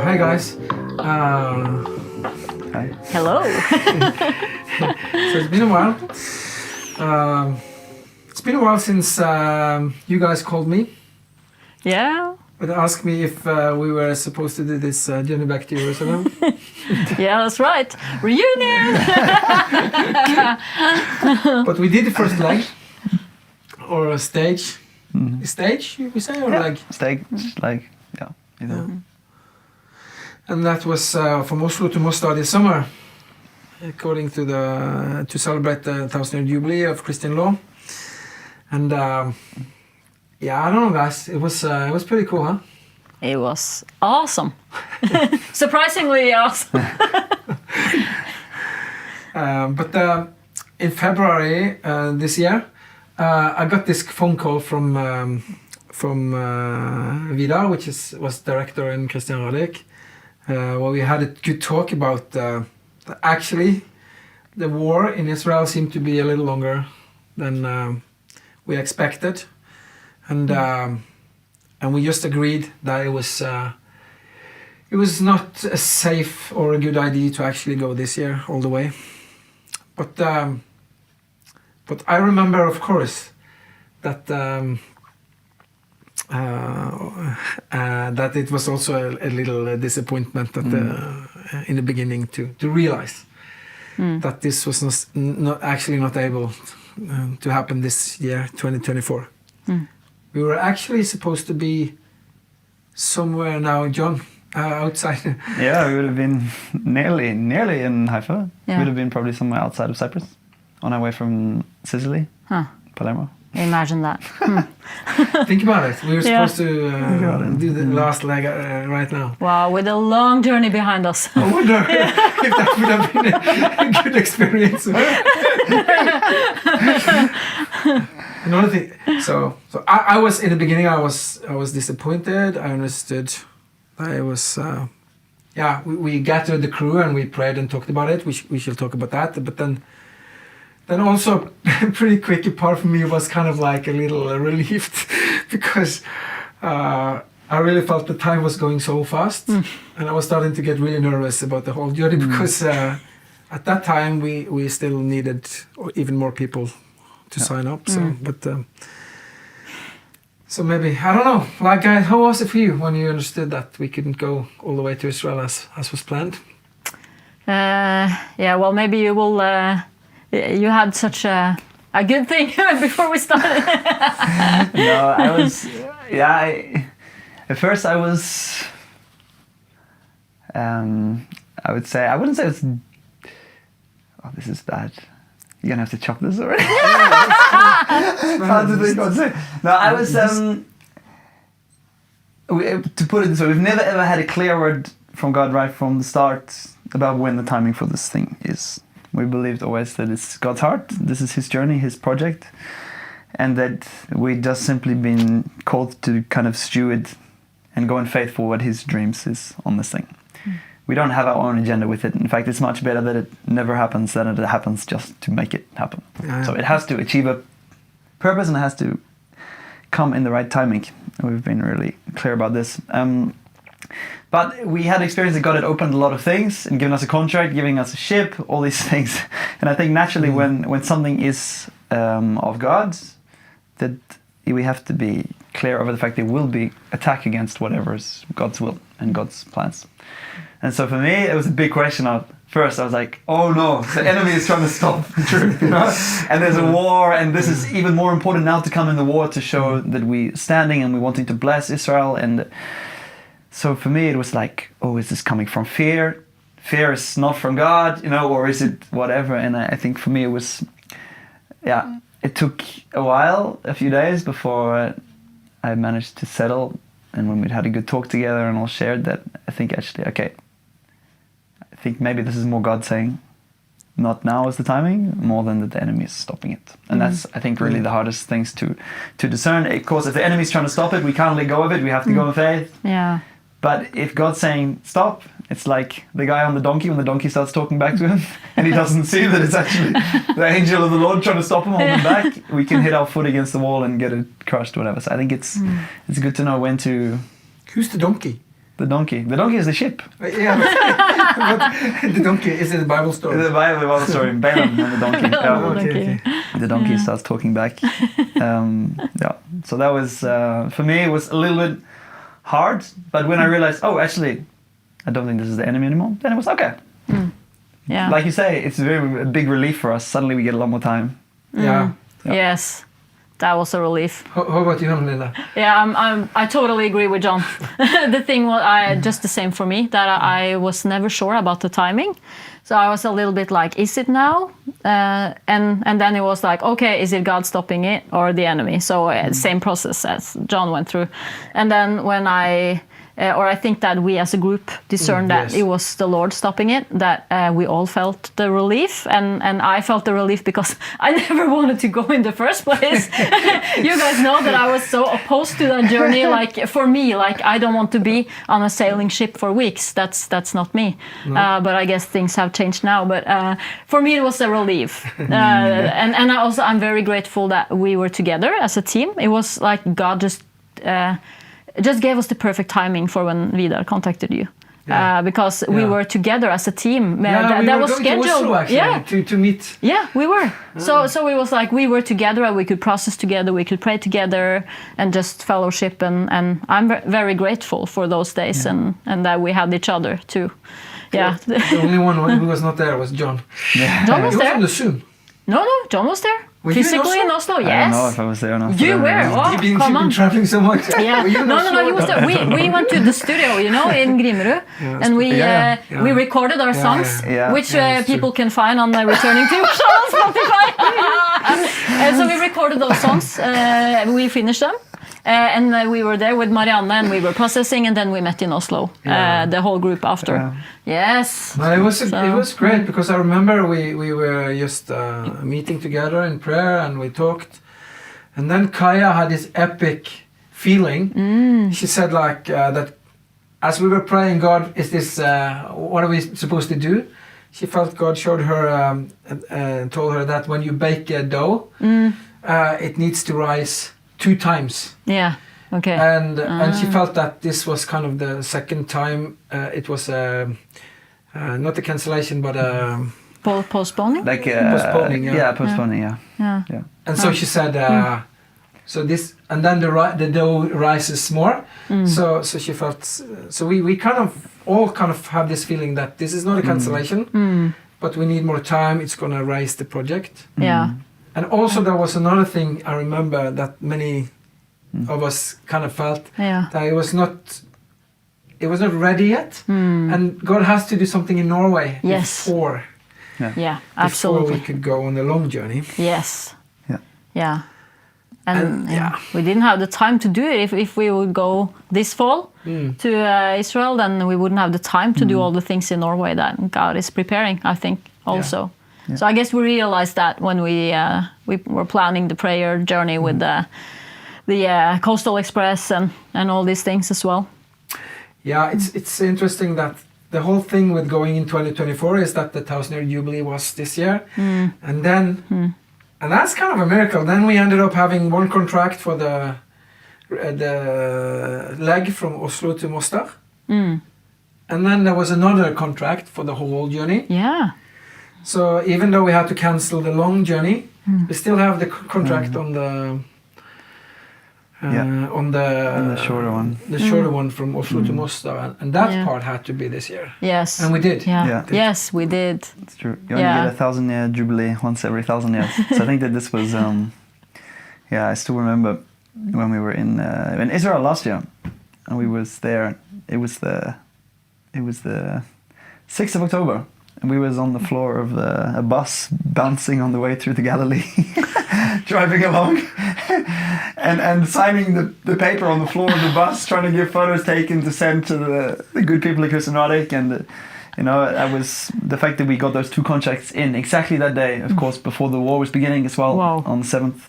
Hi guys. Hi. Hello. So it's been a while. It's been a while since you guys called me Yeah. and asked me if we were supposed to do this journey back to Jerusalem. Yeah, that's right. Reunion. But we did the first leg, or a stage. Stage, we say, or leg? Stage, like, yeah. Either. Yeah. And that was from Oslo to Mostar this summer, according to to celebrate the 1000th Jubilee of Christian law. And yeah, I don't know, guys. It was pretty cool, huh? It was awesome. Surprisingly awesome. But in February this year, I got this phone call from Vidar, which was director in Christian Radich, where we had a good talk about actually the war in Israel seemed to be a little longer than we expected, and we just agreed that it was not a safe or a good idea to actually go this year all the way. But I remember, of course, that that it was also a little disappointment that in the beginning to realize that this was not able to happen this year, 2024. We were actually supposed to be somewhere now, John, outside. Yeah, we would have been nearly in Haifa. Yeah. We would have been probably somewhere outside of Cyprus, on our way from Sicily, Palermo. Imagine that. Think about it. We were Yeah. supposed to do the last leg right now. Wow, with a long journey behind us. I wonder if that would have been a good experience. Another thing. So I was in the beginning. I was disappointed. I understood. I was. We gathered the crew and we prayed and talked about it. We shall talk about that. But then also pretty quick, a part of me was kind of like a little relieved because I really felt the time was going so fast, and I was starting to get really nervous about the whole journey because at that time we still needed even more people to sign up. So maybe, I don't know, like guys, how was it for you when you understood that we couldn't go all the way to Israel as was planned? Yeah, well, maybe you will. You had such a good thing before we started. No, I was. At first, I was. I would say I wouldn't say it's. Oh, this is bad. You're gonna have to chop this already. Hard to think what to say. No, I was. To put it this way, we've never ever had a clear word from God right from the start about when the timing for this thing is. We believed always that it's God's heart. This is His journey, His project, and that we just simply been called to kind of steward and go in faith for what His dreams is on this thing. We don't have our own agenda with it. In fact, it's much better that it never happens than it happens just to make it happen. Yeah. So it has to achieve a purpose and it has to come in the right timing. And we've been really clear about this. But we had experience that God had opened a lot of things and given us a contract, giving us a ship, all these things. And I think naturally when something is of God, that we have to be clear over the fact there will be attack against whatever is God's will and God's plans. And so for me, it was a big question. First, I was like, oh no, the enemy is trying to stop the truth, you know? And there's a war, and this is even more important now to come in the war to show that we're standing and we're wanting to bless Israel. And so for me, it was like, oh, is this coming from fear? Fear is not from God, you know, or is it whatever? And I think for me, it was, it took a while, a few days before I managed to settle. And when we'd had a good talk together and all shared that, I think actually, okay, I think maybe this is more God saying, not now is the timing, more than that the enemy is stopping it. And that's, I think, really the hardest things to discern. Of course, if the enemy is trying to stop it, we can't let go of it. We have to go in faith. Yeah. But if God's saying stop, it's like the guy on the donkey when the donkey starts talking back to him and he doesn't see that it's actually the angel of the Lord trying to stop him, hold him back. We can hit our foot against the wall and get it crushed or whatever. So I think it's good to know when to... Who's the donkey? The donkey. The donkey is the ship. Yeah, but the donkey is it a Bible story? The Bible story. Balaam and the donkey. Balaam and the Okay, donkey. okay. The donkey starts talking back. Yeah. So that was for me. It was a little bit hard, but when I realized, oh, actually, I don't think this is the enemy anymore. Then it was okay. Yeah. Like you say, it's a big relief for us. Suddenly we get a lot more time. Yeah. Yes, that was a relief. How about you, Linda? Yeah, I totally agree with John. The thing was just the same for me, that I was never sure about the timing. So I was a little bit like, is it now? And then it was like, okay, is it God stopping it or the enemy? So same process as John went through. And then when I think that we as a group discerned that yes. it was the Lord stopping it, that we all felt the relief. And I felt the relief because I never wanted to go in the first place. You guys know that I was so opposed to that journey. Like for me, like I don't want to be on a sailing ship for weeks. That's not me. But I guess things have changed now. But for me, it was a relief. And I'm very grateful that we were together as a team. It was like God just gave us the perfect timing for when Vidar contacted you. Because we were together as a team. Yeah, that we was were going scheduled. to Oslo, actually, to meet. Yeah, we were. So it was like we were together and we could process together, we could pray together and just fellowship. And I'm very grateful for those days and that we had each other too. Yeah. The only one who was not there was John. Yeah. John was He was there? on the Zoom. No, John was there. Were you in Physically in Oslo, I don't know if yes. I was there or not. You were. Oh, You've been come on. traveling so much. Yeah. Were you in No, Oslo? he was there. We went to the studio, in Grimerud, and we Yeah. we recorded our songs, yeah. which Yeah, that's people can find on the Returning to on Spotify. And so we recorded those songs. We finished them. And we were there with Marianne and we were processing and then we met in Oslo, the whole group after. Yes. No, it was great because I remember we were just meeting together in prayer and we talked. And then Kaya had this epic feeling. She said like that as we were praying, God, is this, what are we supposed to do? She felt God showed her and told her that when you bake a dough, it needs to rise 2 times. Yeah. Okay. And she felt that this was kind of the second time. It was not a cancellation, but Postponing? Like Postponing, yeah. Yeah, postponing. Yeah. Yeah. and so she said. So this, and then the dough rises more. So she felt. So we kind of all have this feeling that this is not a cancellation, but we need more time. It's gonna rise the project. Yeah. And also there was another thing I remember that many of us kind of felt that it was not ready yet, and God has to do something in Norway before Absolutely. we could go on a long journey. Yes. Yeah. Yeah. And we didn't have the time to do it. If we would go this fall to Israel, then we wouldn't have the time to do all the things in Norway that God is preparing, I think, also. Yeah. So I guess we realized that when we were planning the prayer journey with the Coastal Express and all these things as well. Yeah, it's interesting that the whole thing with going in 2024 is that the 1000-year Jubilee was this year. And then, and that's kind of a miracle. Then we ended up having one contract for the leg from Oslo to Mostar. And then there was another contract for the whole journey. Yeah. So even though we had to cancel the long journey, we still have the contract on the shorter one. The shorter one from Oslo to Mostar, and that part had to be this year. Yes. And we did. Yeah. Yes, we did. It's true. You only get a 1000-year Jubilee once every 1000 years. So I think that this was, I still remember when we were in Israel last year, and we was there. It was the 6th of October. And we was on the floor of a bus bouncing on the way through the Galilee, driving along and signing the paper on the floor of the bus, trying to get photos taken to send to the good people at Christian Nordic. And, that was the fact that we got those 2 contracts in exactly that day, of course, before the war was beginning as well, on the 7th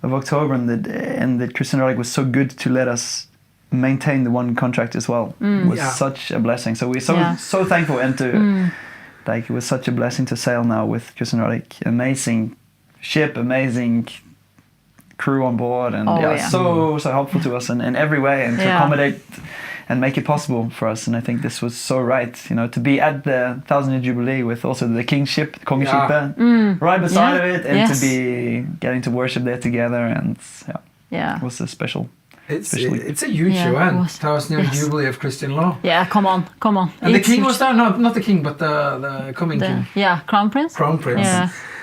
of October. And the Christian Nordic was so good to let us maintain the 1 contract as well. It was such a blessing. So we're so thankful and to... Like, it was such a blessing to sail now with Christian Nordic. Amazing ship, amazing crew on board, and so helpful to us in every way, and to accommodate and make it possible for us. And I think this was so right, to be at the 1000-year jubilee with also the kingship, kongeskipet, right beside of it, and Yes. to be getting to worship there together, and it was a special. It's a huge Yeah, it event, was. 1000-year Yes. Jubilee of Christian law. Yeah, come on. And the It's king huge. was there, not the king, but the coming king, Crown Prince. crown prince.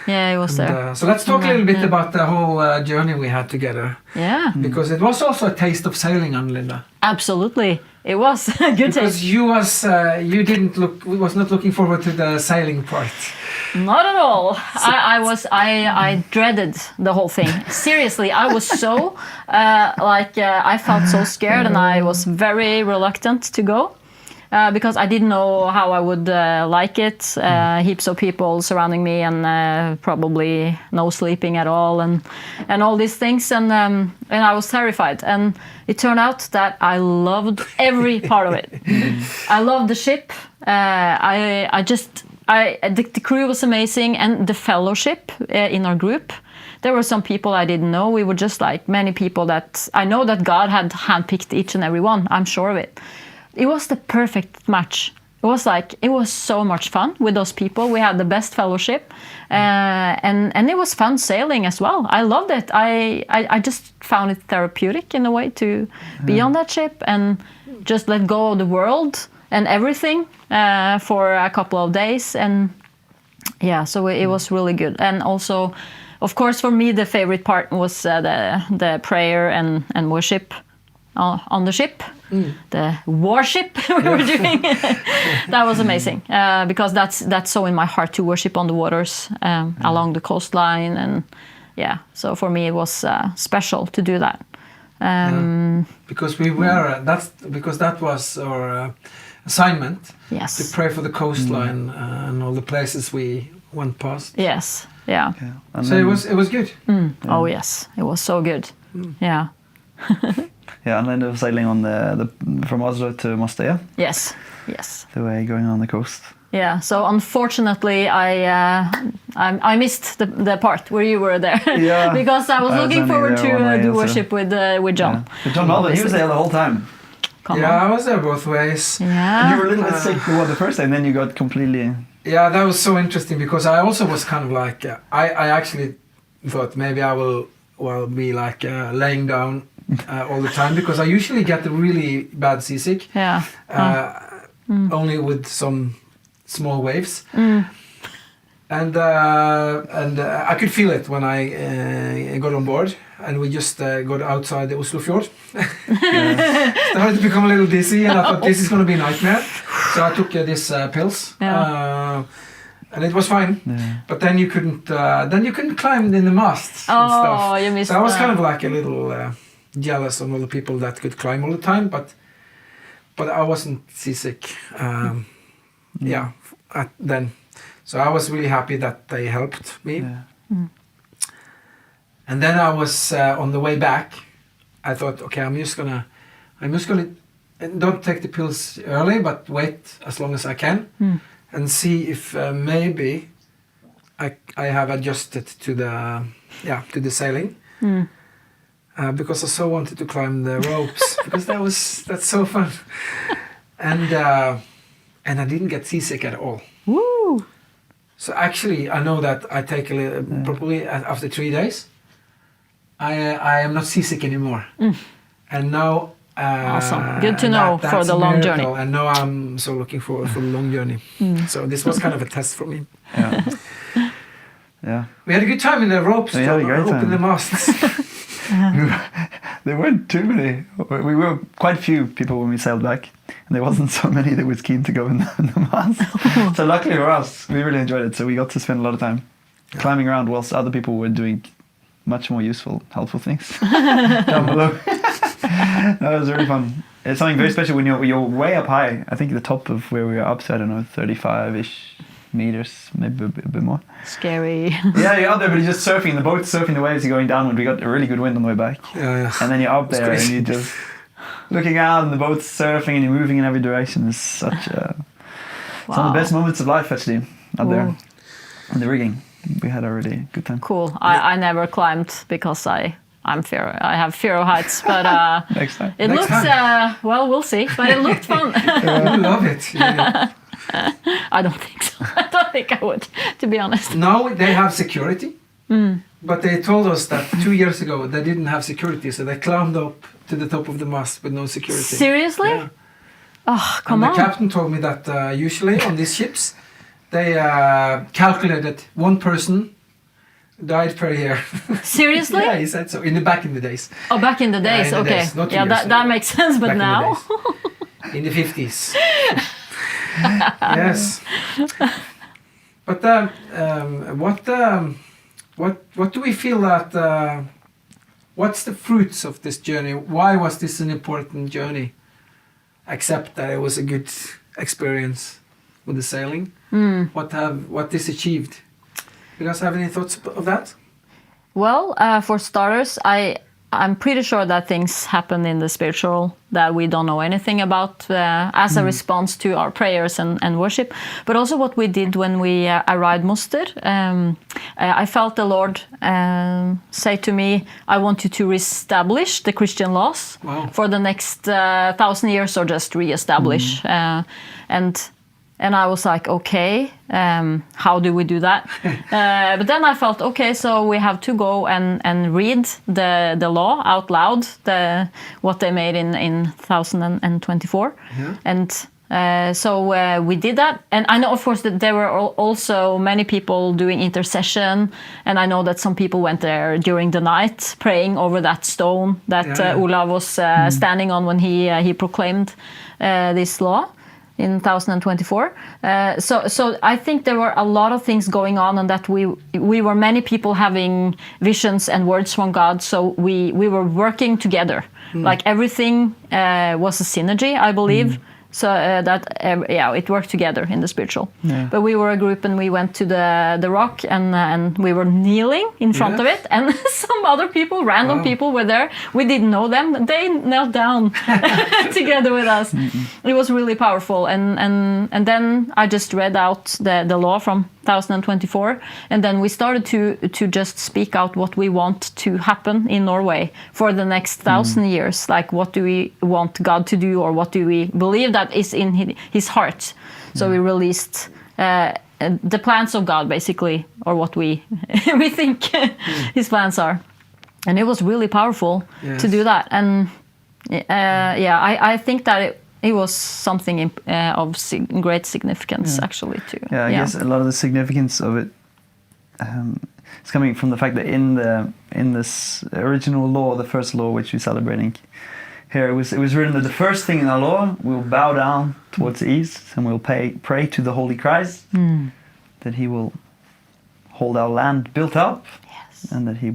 Yeah, he was And, there. so let's talk a little bit Yeah. about the whole journey we had together, Yeah, because it was also a taste of sailing, Anne-Linda. absolutely. It was a good Because taste. you was not looking forward to the sailing part. Not at all. I dreaded the whole thing. Seriously, I was so I felt so scared, and I was very reluctant to go because I didn't know how I would like it. Heaps of people surrounding me, and probably no sleeping at all, and all these things, and I was terrified. And it turned out that I loved every part of it. I loved the ship. The crew was amazing, and the fellowship in our group. There were some people I didn't know. We were just like many people that I know that God had handpicked each and every one. I'm sure of it. It was the perfect match. It was so much fun with those people. We had the best fellowship, and it was fun sailing as well. I loved it. I just found it therapeutic in a way to be on that ship and just let go of the world and everything for a couple of days. And so it was really good. And also, of course, for me the favorite part was the prayer and worship on the ship, the warship we were doing. That was amazing because that's so in my heart to worship on the waters along the coastline, and so for me it was special to do that. Because that was our assignment. Yes. To pray for the coastline and all the places we went past. Yes. Yeah. And So it was good. Oh yes, it was so good. Yeah. and then sailing on the from Oslo to Mostea, Yes. the way going on the coast. Yeah. So unfortunately, I missed the part where you were there. Yeah. Because I was I was looking only forward there one to day do also. worship with John. Yeah. But John Alden, he was there the whole time. Come Yeah, on. I was there both ways. Yeah. You were a little bit sick the first day, and then you got completely. Yeah, that was so interesting because I also was kind of like I actually thought maybe I will be like laying down all the time because I usually get really bad seasick. Yeah. Only with some small waves. And I could feel it when I got on board, and we just got outside the Oslofjord. Started to become a little dizzy, and I thought this is going to be a nightmare. So I took these pills, and it was fine. Yeah. But then you couldn't climb in the masts and stuff. Oh, you missed So I was that. kind of like a little jealous of all the people that could climb all the time, but I wasn't seasick. Then. So I was really happy that they helped me. Yeah. And then I was on the way back. I thought, okay, I'm just gonna, don't take the pills early, but wait as long as I can, and see if maybe I have adjusted to the sailing. Because I so wanted to climb the ropes because that's so fun, and I didn't get seasick at all. Woo! So actually, I know that I take a little, probably after 3 days, I am not seasick anymore. And now, Awesome. Good to know for that's the a long miracle. journey. And now I'm so looking forward for the long journey. So this was kind of a test for me. Yeah. Yeah. We had a good time in the ropes, We had a great rope in time. the masts. There weren't too many. We were quite few people when we sailed back, and there wasn't so many that was keen to go in the mast. So luckily for us, we really enjoyed it. So we got to spend a lot of time climbing around whilst other people were doing much more useful, helpful things down below. That was really fun. It's something very special when you're way up high. I think the top of where we were up to, I don't know, 35-ish meters, maybe a bit more. Scary. Yeah, you're out there, but you're just surfing. The boat's surfing the waves. You're going downwind. We got a really good wind on the way back. Yeah. And then you're up there and crazy. you're just looking out, and the boat's surfing, and you're moving in every direction. It's such some of the best moments of life, actually, out there. Ooh. And the rigging, we had a really good time. Cool. I never climbed because I I have fear of heights, but Next time. it Next looks time. well. We'll see. But it looked fun. You love it. Yeah. I don't think so. I don't think I would, to be honest. Now they have security, but they told us that 2 years ago they didn't have security, so they climbed up to the top of the mast with no security. Seriously? Yeah. Oh, come And on. the captain told me that usually on these ships, they calculated one person died per year. Seriously? Yeah, he said so. Back in the days. Oh, back in the Yeah, days. in the Okay. days, not 2 Yeah, years that ago. makes sense. But Back now. in the 50s. Yes. But what do we feel that? What's the fruits of this journey? Why was this an important journey? Except that it was a good experience with the sailing. What this achieved? You guys have any thoughts of that? Well, for starters, I'm pretty sure that things happen in the spiritual that we don't know anything about as a response to our prayers and worship. But also what we did when we arrived Moster. I felt the Lord say to me, I want you to reestablish the Christian laws for the next 1,000 years, or just reestablish. And I was like, okay, how do we do that? But then I felt, okay, so we have to go and read the law out loud, what they made in 1024. Yeah. And so we did that. And I know, of course, that there were also many people doing intercession. And I know that some people went there during the night praying over that stone that Olav was standing on when he proclaimed this law in 1024. So I think there were a lot of things going on, and that we were many people having visions and words from God. So we were working together. Like everything was a synergy, I believe. So it worked together in the spiritual. Yeah. But we were a group, and we went to the rock, and we were kneeling in front of it, and some other people, random people, were there. We didn't know them. They knelt down together with us. It was really powerful. And then I just read out the law from 1024, and then we started to just speak out what we want to happen in Norway for the next 1,000 years. Like, what do we want God to do, or what do we believe that is in his heart? So we released the plans of God, basically, or what we we think his plans are. And it was really powerful to do that. And I think that it was something of great significance, actually, too. Yeah, I guess a lot of the significance of it is coming from the fact that in this original law, the first law which we're celebrating here, it was written that the first thing in our law, we'll bow down towards the east, and we'll pray to the Holy Christ, that he will hold our land built up, and that he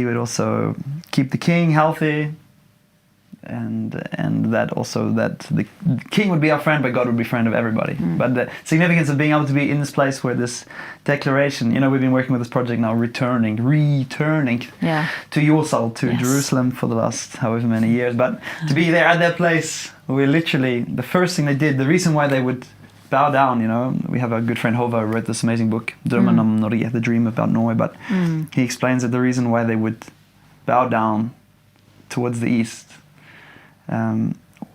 would also keep the king healthy, and that also that the king would be our friend, but God would be friend of everybody. But the significance of being able to be in this place where this declaration, we've been working with this project now, returning to Yorsal, to Jerusalem for the last however many years, but to be there at that place where literally the first thing they did, the reason why they would bow down, we have a good friend Hova who wrote this amazing book, Drømmen om Norge, the dream about Norway, but he explains that the reason why they would bow down towards the east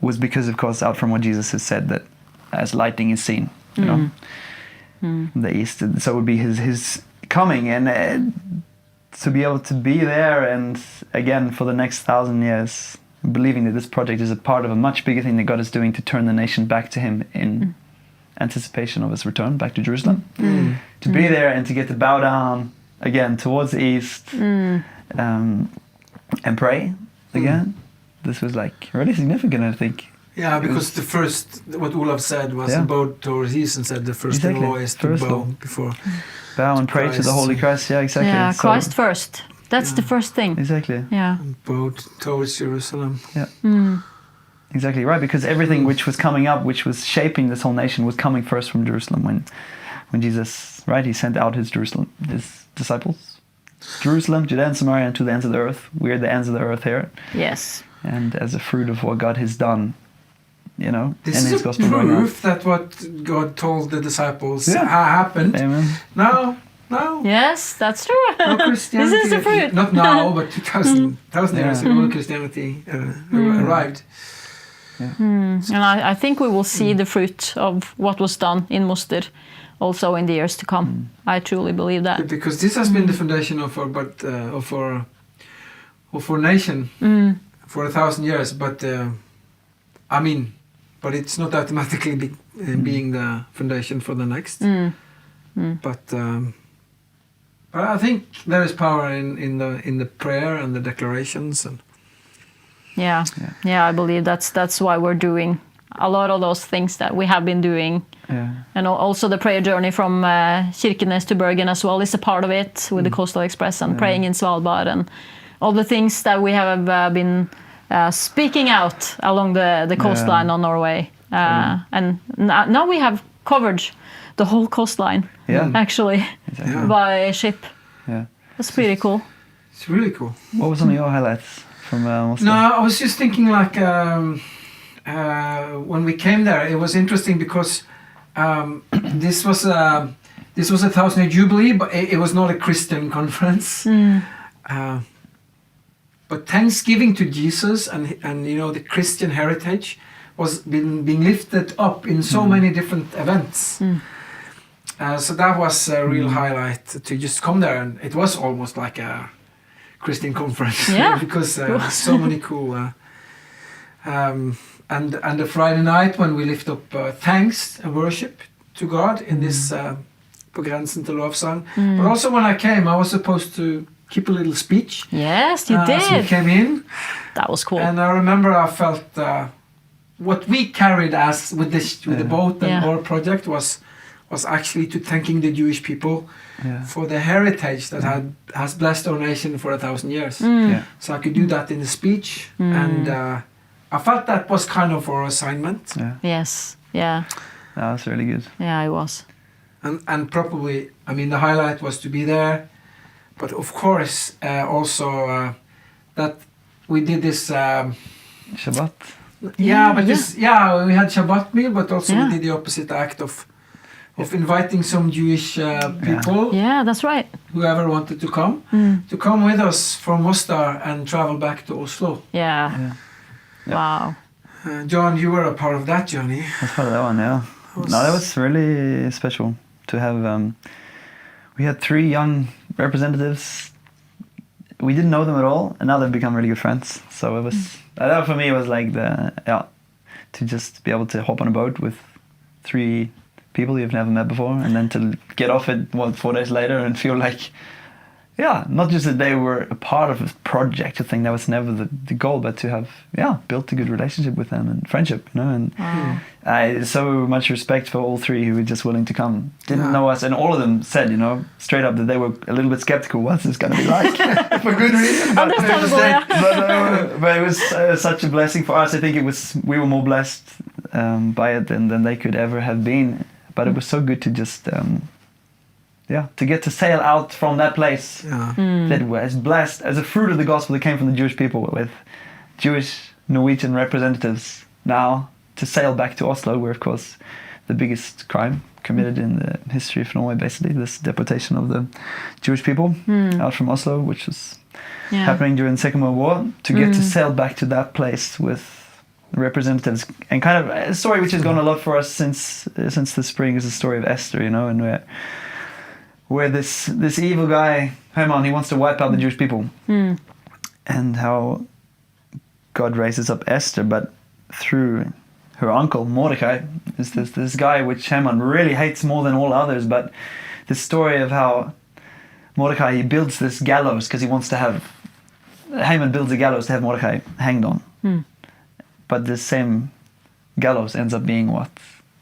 was because, of course, out from what Jesus has said, that as lighting is seen, the east. So it would be his coming, and to be able to be there, and again for the next 1,000 years, believing that this project is a part of a much bigger thing that God is doing to turn the nation back to Him in anticipation of His return back to Jerusalem. To be there and to get to bow down again towards the east and pray again. This was like really significant, I think. Yeah, because the first, what Olav said was bow towards east, and said the first law is to bow before. Bow and pray to the Holy Christ. Yeah, exactly. Yeah, Christ first. That's the first thing. Exactly. Yeah. And bow towards Jerusalem. Yeah. Exactly right, because everything which was coming up, which was shaping this whole nation, was coming first from Jerusalem. When Jesus, He sent out his disciples, Jerusalem, Judea and Samaria, and to the ends of the earth. We're the ends of the earth here. Yes. And as a fruit of what God has done, this and is His a gospel going out. proof that what God told the disciples happened. Amen. Now now. Yes, that's true. No Christianity. This is the fruit. Not now, but 2,000 years Yeah. ago, Christianity arrived. And I think we will see the fruit of what was done in Moster also in the years to come. I truly believe that. Because this has been the foundation of our nation for 1,000 years. But I mean, but it's not automatically being the foundation for the next. But I think there is power in the prayer and the declarations and. Yeah, I believe that's why we're doing a lot of those things that we have been doing. Yeah. And also the prayer journey from Kirkenes to Bergen as well is a part of it with the Coastal Express and praying in Svalbard and all the things that we have been speaking out along the coastline on Norway. And now we have covered the whole coastline, actually, by ship. Yeah. That's pretty cool. It's really cool. What were some of your highlights from Oslo? No, I was just thinking like when we came there, it was interesting because this was a 1,000-year jubilee, but it was not a Christian conference. But thanksgiving to Jesus and you know the Christian heritage was being lifted up in so many different events. So that was a real highlight to just come there, and it was almost like a Christian conference because so many cool. And the Friday night when we lift up thanks and worship to God in this På grensen til lovsang. But also when I came, I was supposed to keep a little speech. Yes, you did. So we came in. That was cool. And I remember I felt what we carried as with the boat and our project was actually to thanking the Jewish people for the heritage that has blessed our nation for 1,000 years. So I could do that in the speech, and I felt that was kind of our assignment. Yes, yeah. That was really good. Yeah, it was. And probably, I mean, the highlight was to be there, but of course also that we did this. Shabbat. We had Shabbat meal, but also we did the opposite act of inviting some Jewish people. Yeah, that's right. Whoever wanted to come with us from Mostar and travel back to Oslo. Yeah. Wow. John, you were a part of that journey. I was part of that one, yeah. That was really special to have. We had 3 young representatives. We didn't know them at all, and now they've become really good friends. So it was that for me. It was like to just be able to hop on a boat with 3 people you've never met before, and then to get off it 4 days later and feel like, not just that they were a part of a project. I think that was never the goal, but to have built a good relationship with them and friendship, you know. And I so much respect for all 3 who were just willing to come. Didn't know us, and all of them said, you know, straight up that they were a little bit skeptical. What's this going to be like? For good reason. Understandable, but it was such a blessing for us. I think we were more blessed by it than they could ever have been. But it was so good to just, to get to sail out from that place that was blessed as a fruit of the gospel that came from the Jewish people, with Jewish Norwegian representatives now to sail back to Oslo, where, of course, the biggest crime committed in the history of Norway, basically, this deportation of the Jewish people out from Oslo, which was happening during the Second World War, to get to sail back to that place with representatives, and kind of a story which has gone a lot for us since the spring is the story of Esther, you know, and where this evil guy Haman, he wants to wipe out the Jewish people, and how God raises up Esther, but through her uncle Mordecai is this guy which Haman really hates more than all others. But the story of how Mordecai, he builds this gallows because he wants to have Haman builds a gallows to have Mordecai hanged on. But this same gallows ends up being what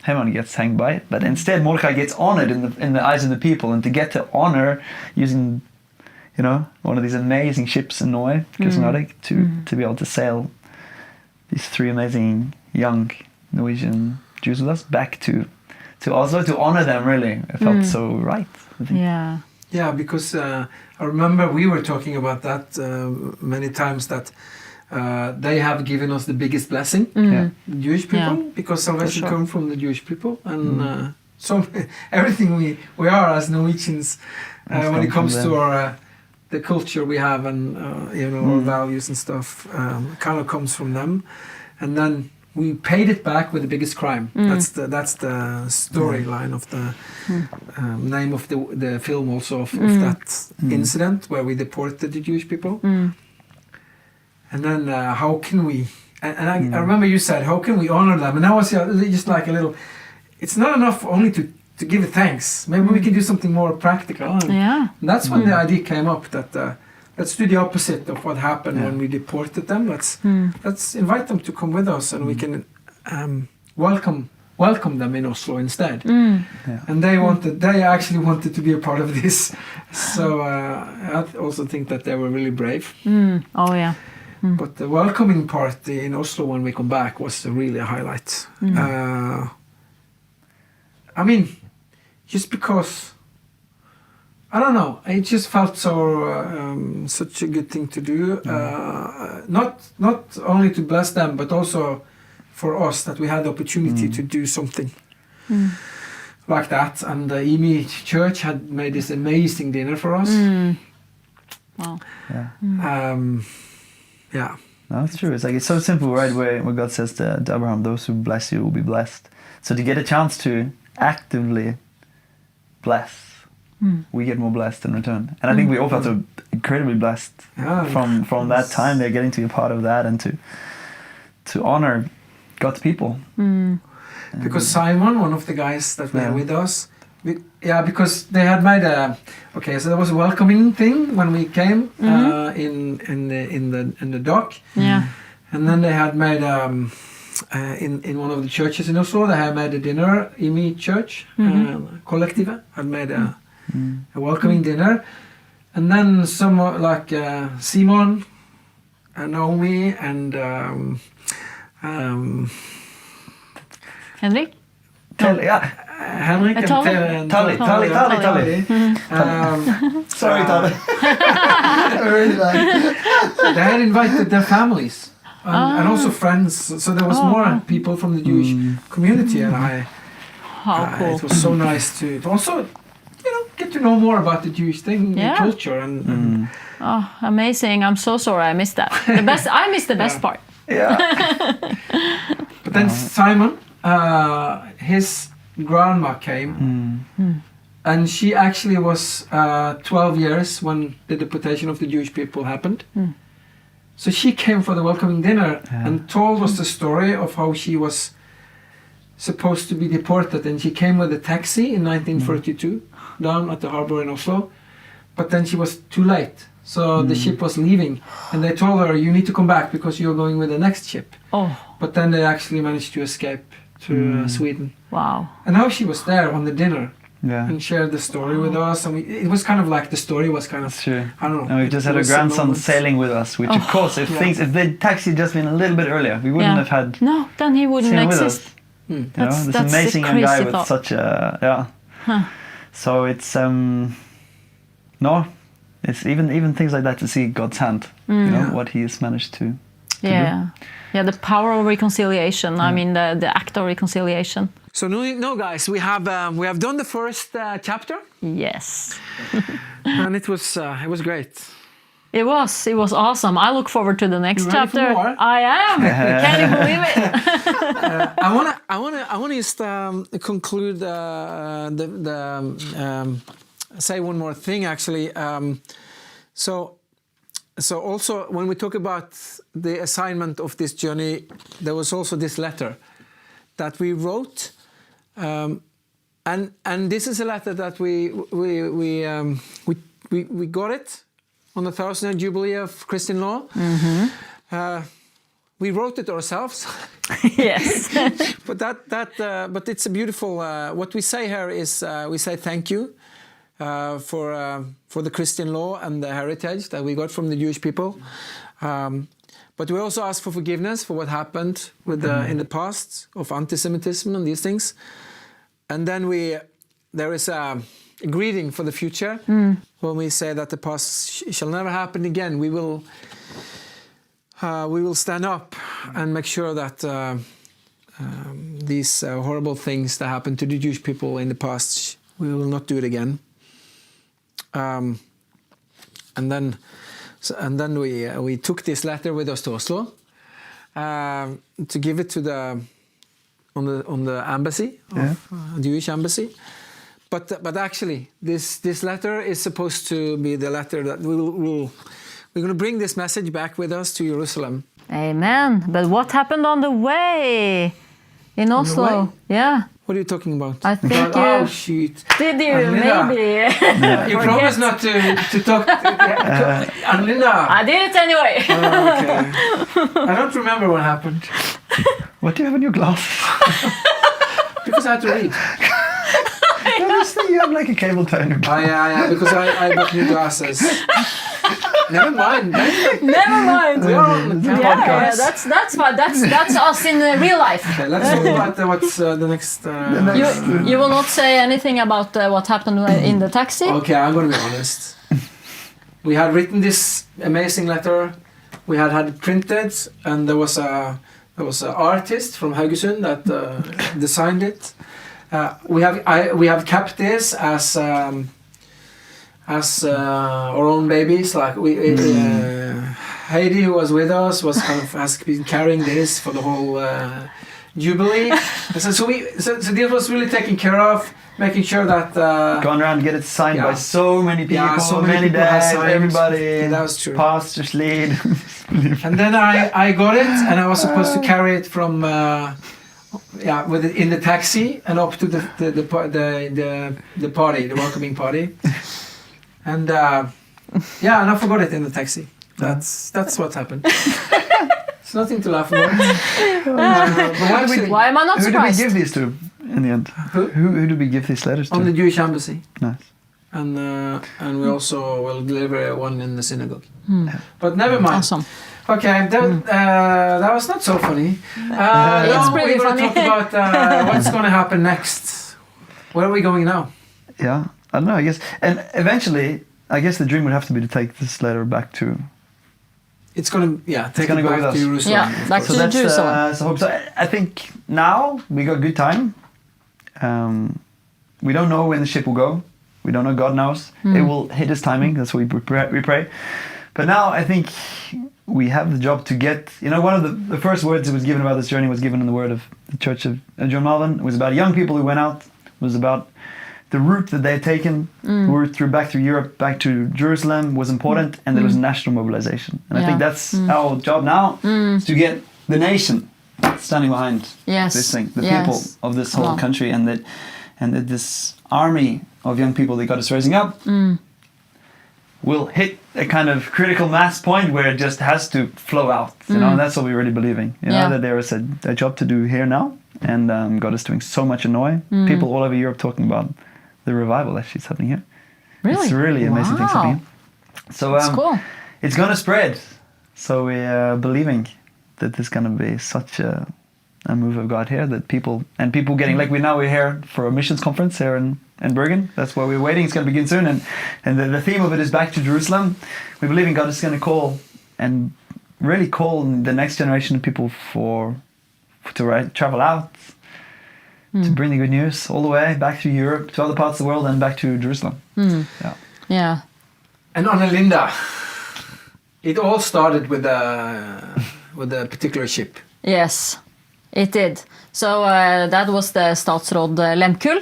Haman gets hanged by. But instead, Mordecai gets honored in the eyes of the people, and to get to honor using, you know, one of these amazing ships in Norway, Kristnadig, to be able to sail these 3 amazing young Norwegian Jews with us back to Oslo to honor them. Really, it felt so right. I think. Yeah, because I remember we were talking about that many times, that they have given us the biggest blessing, the Jewish people, because salvation comes from the Jewish people, and so everything we are as Norwegians when it come comes from to them. our the culture we have and our values and stuff. Kind of comes from them, and then we paid it back with the biggest crime. That's the storyline of the name of the film also of that incident where we deported the Jewish people. And then how can we? And I remember you said, how can we honor them? And that was just like a little. It's not enough only to give thanks. Maybe we can do something more practical. And that's when the idea came up that let's do the opposite of what happened when we deported them. Let's invite them to come with us, and we can welcome them in Oslo instead. And they actually wanted to be a part of this. So I also think that they were really brave. Oh yeah. But the welcoming party in Oslo when we come back was really a highlight. I mean, just because, I don't know, it just felt so such a good thing to do. Not only to bless them, but also for us that we had the opportunity to do something like that. And the EMI Church had made this amazing dinner for us. Wow. Yeah. No, it's true. It's so simple, right? Where God says to Abraham, "Those who bless you will be blessed." So to get a chance to actively bless, we get more blessed in return. And I think we all felt so incredibly blessed from that time. They're getting to be a part of that and to honor God's people. Because Simon, one of the guys that were with us, because they had made so there was a welcoming thing when we came in the dock. And then they had made in one of the churches in Oslo, they had made a dinner. EMI Church Kollektivet had made a welcoming dinner, and then some like Simon and Naomi and Henrik? Henrik and Tali. Sorry, Tali. I really like. They had invited their families and also friends, so there was more people from the Jewish community, and Cool. it was so nice to also get to know more about the Jewish thing, the culture, and Oh, amazing! I'm so sorry I missed that. I missed the best part. Yeah. But then Simon, his grandma came, and she actually was 12 years when the deportation of the Jewish people happened. So she came for the welcoming dinner and told us the story of how she was supposed to be deported, and she came with a taxi in 1942 down at the harbor in Oslo, but then she was too late. So the ship was leaving, and they told her, you need to come back because you're going with the next ship. But then they actually managed to escape to Sweden. Wow. And now she was there on the dinner and shared the story with us, and it was kind of like the story was kind of, True. I don't know. And we've just had a grandson sailing with us, which of course, if the taxi had just been a little bit earlier, we wouldn't have had. No, then he wouldn't seen with exist. us. This amazing young guy with such a So it's it's even things like that to see God's hand. What He has managed to. Yeah, the power of reconciliation. I mean, the act of reconciliation. So no, guys, we have done the first chapter. Yes. And it was great. It was awesome. I look forward to the next You ready for chapter. more? I am. Can you believe it? I wanna just conclude say one more thing actually. So also when we talk about the assignment of this journey, there was also this letter that we wrote, and this is a letter that we got it on the 1000th Jubilee of Christian Law. We wrote it ourselves. Yes. but it's a beautiful. What we say here is we say thank you for the Christian law and the heritage that we got from the Jewish people. But we also ask for forgiveness for what happened with in the past of anti-Semitism and these things. And then there is a greeting for the future when we say that the past shall never happen again. We will stand up and make sure that these horrible things that happened to the Jewish people in the past, we will not do it again. and then we took this letter with us to Oslo to give it to the embassy, Jewish embassy. But actually, this letter is supposed to be the letter that we're going to bring this message back with us to Jerusalem. Amen. But what happened on the way in Oslo? way? Yeah. What are you talking about? I think oh shoot! Did you Anlinda. maybe? You promised not to talk. Anlinda. I did it anyway. Oh, okay. I don't remember what happened What do you have in your glass? because I had to read. You have like a cable tie in your glass. Yeah, because I bought new glasses. Never mind. Never mind. We are on the Yeah, that's fine. That's us in real life. Okay, let's talk about what's the next. You will not say anything about what happened in the taxi? Okay, I'm going to be honest. We had written this amazing letter. We had it printed, and there was an artist from Haugesund that designed it. We have kept this as our own babies. Like Heidi, who was with us, has been carrying this for the whole jubilee. So this was really taken care of, making sure that Gone around and get it signed by so many people, so many people have dads, signed. everybody, That was true. pastors lead. And then I got it, and I was supposed to carry it from with it in the taxi and up to the party, the welcoming party. And and I forgot it in the taxi. That's what happened. It's nothing to laugh about. Why am I not Who did we surprised? give these to in the end? Who did we give these letters to? On the Jewish embassy. Nice. And we also will deliver one in the synagogue. But never mind. Awesome. Okay, that was not so funny. It's pretty we're going to funny. talk about what's going to happen next. Where are we going now? Yeah, I don't know. I guess, and eventually, I guess the dream would have to be to take this letter back to. It's going to take gonna it go back with to us. Jerusalem. Yeah, of back course. to that's Jerusalem. so hope. So I think now we got good time. We don't know when the ship will go. We don't know. God knows. It will hit His timing. That's what we pray. But now I think we have the job to get. One of the first words that was given about this journey was given in the word of the Church of John Malvin. It was about young people who went out. It was about the route that they had taken, back through Europe, back to Jerusalem was important, and there was national mobilization. And I think that's our job now, is to get the nation standing behind this thing, the people of this whole country, and that this army of young people that God is raising up will hit a kind of critical mass point where it just has to flow out. And that's what we're really believing. That there is a job to do here now, and God is doing so much in Norway. People all over Europe talking about the revival actually is happening here. Really? It's really amazing things happening here. So That's cool. it's going to spread. So we're believing that there's going to be such a move of God here that people getting, like we're here for a missions conference here in Bergen. That's where we're waiting. It's going to begin soon. And the theme of it is back to Jerusalem. We believe in God is going to call and really call the next generation of people to travel out, to bring the good news all the way back to Europe, to other parts of the world, and back to Jerusalem. Yeah. And Anlinda, it all started with a particular ship. Yes, it did. So that was the Statsråd Lemkull,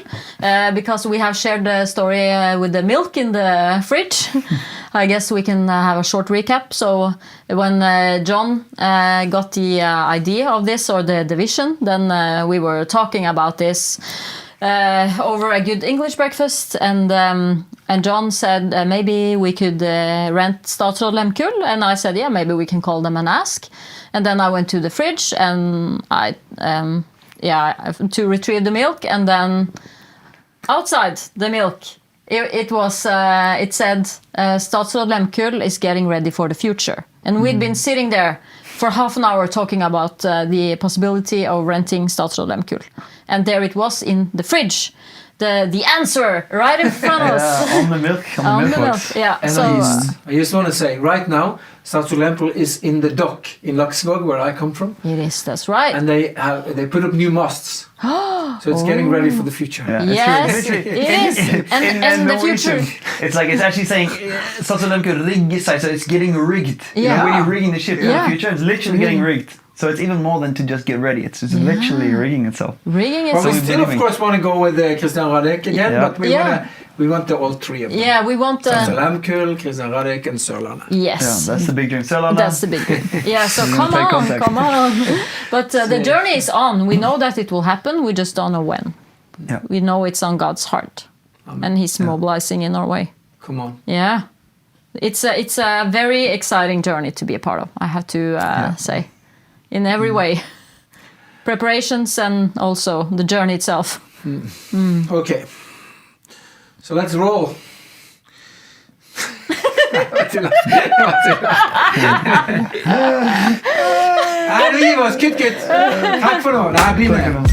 because we have shared the story with the milk in the fridge. I guess we can have a short recap. So when John got the idea of this, or the vision, then we were talking about this over a good English breakfast, and John said to we could rent Statsråd Lemkull, and I said maybe we can call them and ask. And then I went to the fridge and I to retrieve the milk, and then outside the milk it said Statsråd Lemkull is getting ready for the future, and we'd been sitting there for half an hour talking about the possibility of renting Statsråd Lemkull, and there it was in the fridge the answer right in front of us. Yeah, on the milk, on the milk box. Yeah. And So I just want to say, right now, Stadsholdempel is in the dock in Laksvåg, where I come from, it is. That's right. and they put up new masts, so it's getting ready for the future. Yeah, Yes, it's really- it is. And the future. It's like it's actually saying Stadsholdempel rigger sig, so it's getting rigged. You know, Yeah. when you're rigging the ship in Yeah. the future, it's literally getting rigged. So it's even more than to just get ready. It's just literally rigging itself. Rigging Well, is. we So still, of believing. course, want to go with Christian Radek again, Yeah. but Yeah. we want all three of them. Yeah, we want Stadsholdempel, Christian Radek, and Sørlandet. Yes. Yeah, that's the big dream. Sørlandet. That's the big thing. Yeah, so We're come gonna take on, contact. come on. But the journey is on. We know that it will happen. We just don't know when. Yeah. We know it's on God's heart, and He's mobilizing in our way. Come on. Yeah, it's a very exciting journey to be a part of. I have to say, in every way, preparations and also the journey itself. Okay. So let's roll. Nei, vi gir oss. Kutt, kutt. Takk for nå. Nei, bli med.